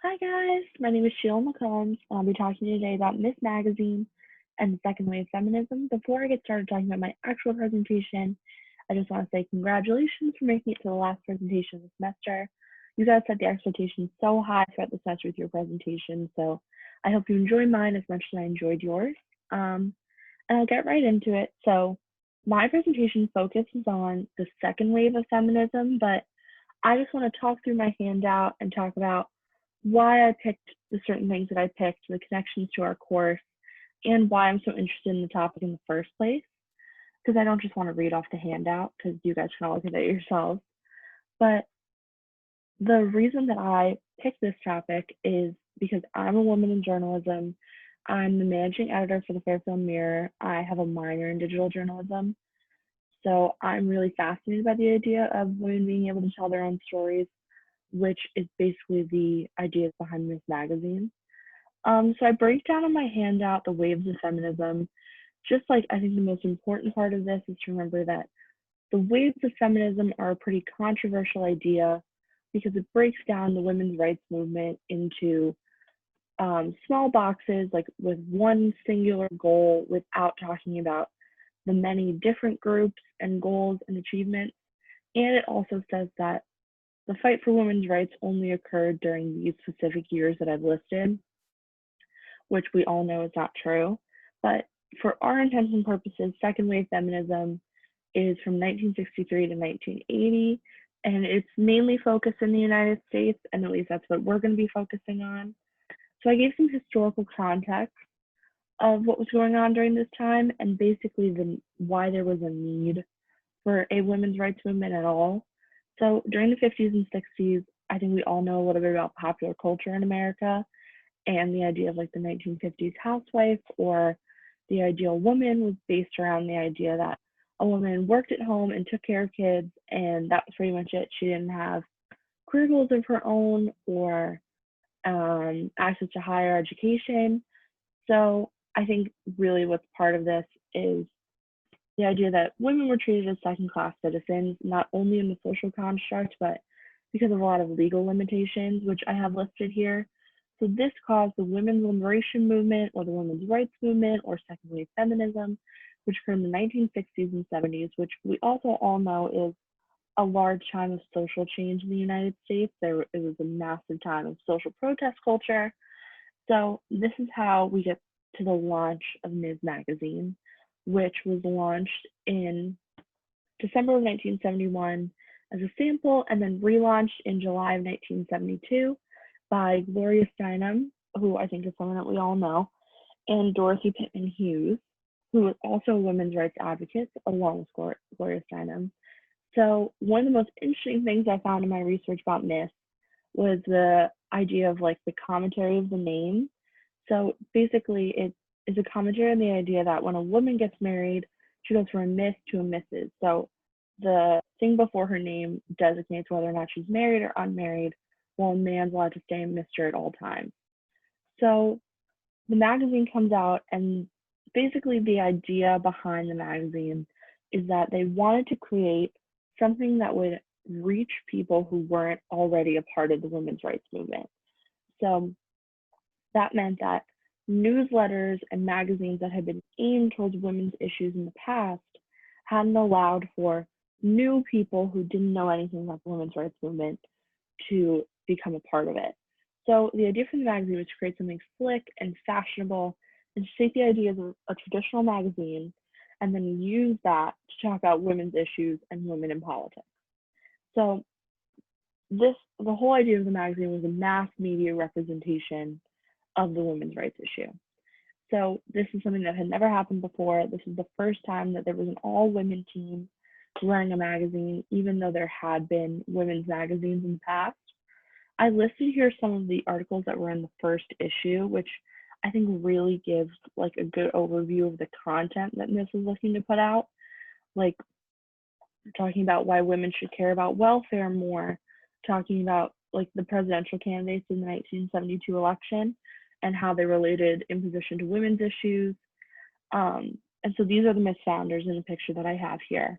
Hi guys, my name is Sheila McCombs, and I'll be talking today about Miss Magazine and the second wave feminism. Before I get started talking about my actual presentation, I just want to say congratulations for making it to the last presentation of the semester. You guys set the expectations so high throughout the semester with your presentation, so I hope you enjoy mine as much as I enjoyed yours. And I'll get right into it. So my presentation focuses on the second wave of feminism, but I just want to talk through my handout and talk about why I picked the certain things that I picked, the connections to our course, and why I'm so interested in the topic in the first place. Because I don't just want to read off the handout, because you guys can all look at it yourselves. But the reason that I picked this topic is because I'm a woman in journalism. I'm the managing editor for the Fairfield Mirror. I have a minor in digital journalism. So I'm really fascinated by the idea of women being able to tell their own stories, which is basically the ideas behind Miss Magazine. So I break down in my handout the waves of feminism. Just like I think the most important part of this is to remember that the waves of feminism are a pretty controversial idea because it breaks down the women's rights movement into small boxes, like with one singular goal, without talking about the many different groups and goals and achievements. And it also says that the fight for women's rights only occurred during these specific years that I've listed, which we all know is not true. But for our intents and purposes, second wave feminism is from 1963 to 1980, and it's mainly focused in the United States, and at least that's what we're going to be focusing on. So I gave some historical context of what was going on during this time and basically why there was a need for a women's rights movement at all. So during the 50s and 60s, I think we all know a little bit about popular culture in America and the idea of like the 1950s housewife or the ideal woman was based around the idea that a woman worked at home and took care of kids, and that was pretty much it. She didn't have career goals of her own or access to higher education. So I think really what's part of this is the idea that women were treated as second class citizens, not only in the social construct, but because of a lot of legal limitations, which I have listed here. So this caused the women's liberation movement or the women's rights movement or second wave feminism, which occurred in the 1960s and 70s, which we also all know is a large time of social change in the United States. It was a massive time of social protest culture. So this is how we get to the launch of Ms. Magazine, which was launched in December of 1971 as a sample and then relaunched in July of 1972 by Gloria Steinem, who I think is someone that we all know, and Dorothy Pittman Hughes, who was also a women's rights advocate along with Gloria Steinem. So one of the most interesting things I found in my research about Miss was the idea of like the commentary of the name. So basically, it is a commentary on the idea that when a woman gets married, she goes from a Miss to a Mrs. So the thing before her name designates whether or not she's married or unmarried, while a man's allowed to stay a Mister at all times. So the magazine comes out, and basically the idea behind the magazine is that they wanted to create something that would reach people who weren't already a part of the women's rights movement. So that meant that newsletters and magazines that had been aimed towards women's issues in the past hadn't allowed for new people who didn't know anything about the women's rights movement to become a part of it. So the idea for the magazine was to create something slick and fashionable and to take the ideas of a traditional magazine and then use that to talk about women's issues and women in politics. So the whole idea of the magazine was a mass media representation of the women's rights issue. So this is something that had never happened before. This is the first time that there was an all-women team running a magazine, even though there had been women's magazines in the past. I listed here some of the articles that were in the first issue, which I think really gives like a good overview of the content that Miss is looking to put out. Like talking about why women should care about welfare more, talking about like the presidential candidates in the 1972 election and how they related imposition to women's issues. And so these are the Miss founders in the picture that I have here.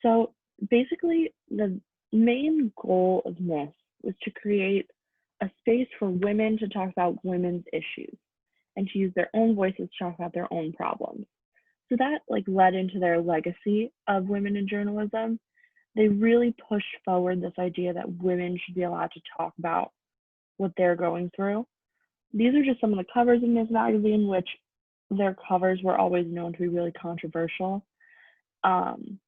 So basically, the main goal of Miss was to create a space for women to talk about women's issues and to use their own voices to talk about their own problems. So that like led into their legacy of women in journalism. They really pushed forward this idea that women should be allowed to talk about what they're going through. These are just some of the covers in Ms. Magazine, which their covers were always known to be really controversial. And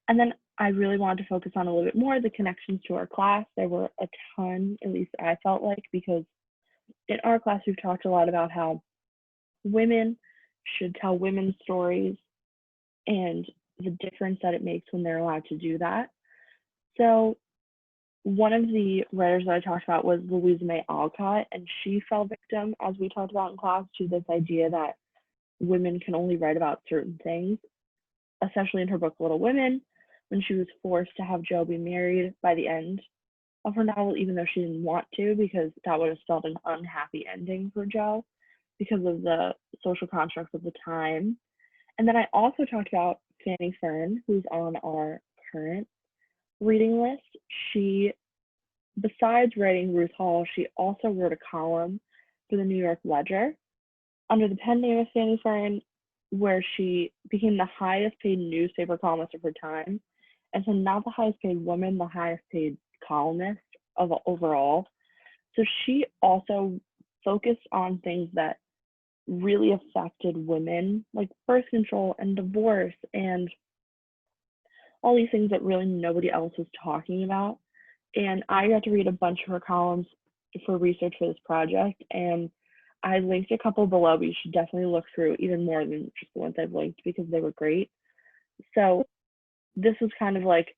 then I really wanted to focus on a little bit more the connections to our class. There were a ton, at least I felt like, because in our class we've talked a lot about how women should tell women's stories and the difference that it makes when they're allowed to do that. So one of the writers that I talked about was Louisa May Alcott, and she fell victim, as we talked about in class, to this idea that women can only write about certain things, especially in her book Little Women, when she was forced to have Jo be married by the end of her novel, even though she didn't want to, because that would have spelled an unhappy ending for Jo because of the social constructs of the time. And then I also talked about Fanny Fern, who's on our current reading list. She, besides writing Ruth Hall, she also wrote a column for the New York Ledger under the pen name of Fanny Fern, where she became the highest paid newspaper columnist of her time. And so not the highest paid woman, the highest paid columnist of overall. So she also focused on things that really affected women, like birth control and divorce and all these things that really nobody else was talking about. And I got to read a bunch of her columns for research for this project, and I linked a couple below, but you should definitely look through even more than just the ones I've linked because they were great. So this was kind of like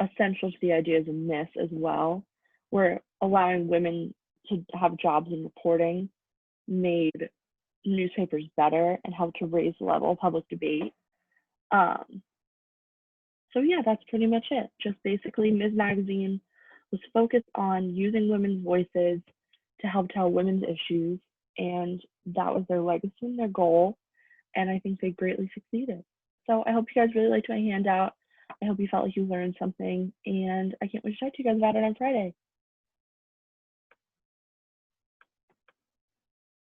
essential to the ideas of Miss as well, where allowing women to have jobs in reporting made newspapers better and helped to raise the level of public debate. So yeah, that's pretty much it. Just basically Ms. Magazine was focused on using women's voices to help tell women's issues, and that was their legacy and their goal, and I think they greatly succeeded. So I hope you guys really liked my handout. I hope you felt like you learned something, and I can't wait to talk to you guys about it on Friday.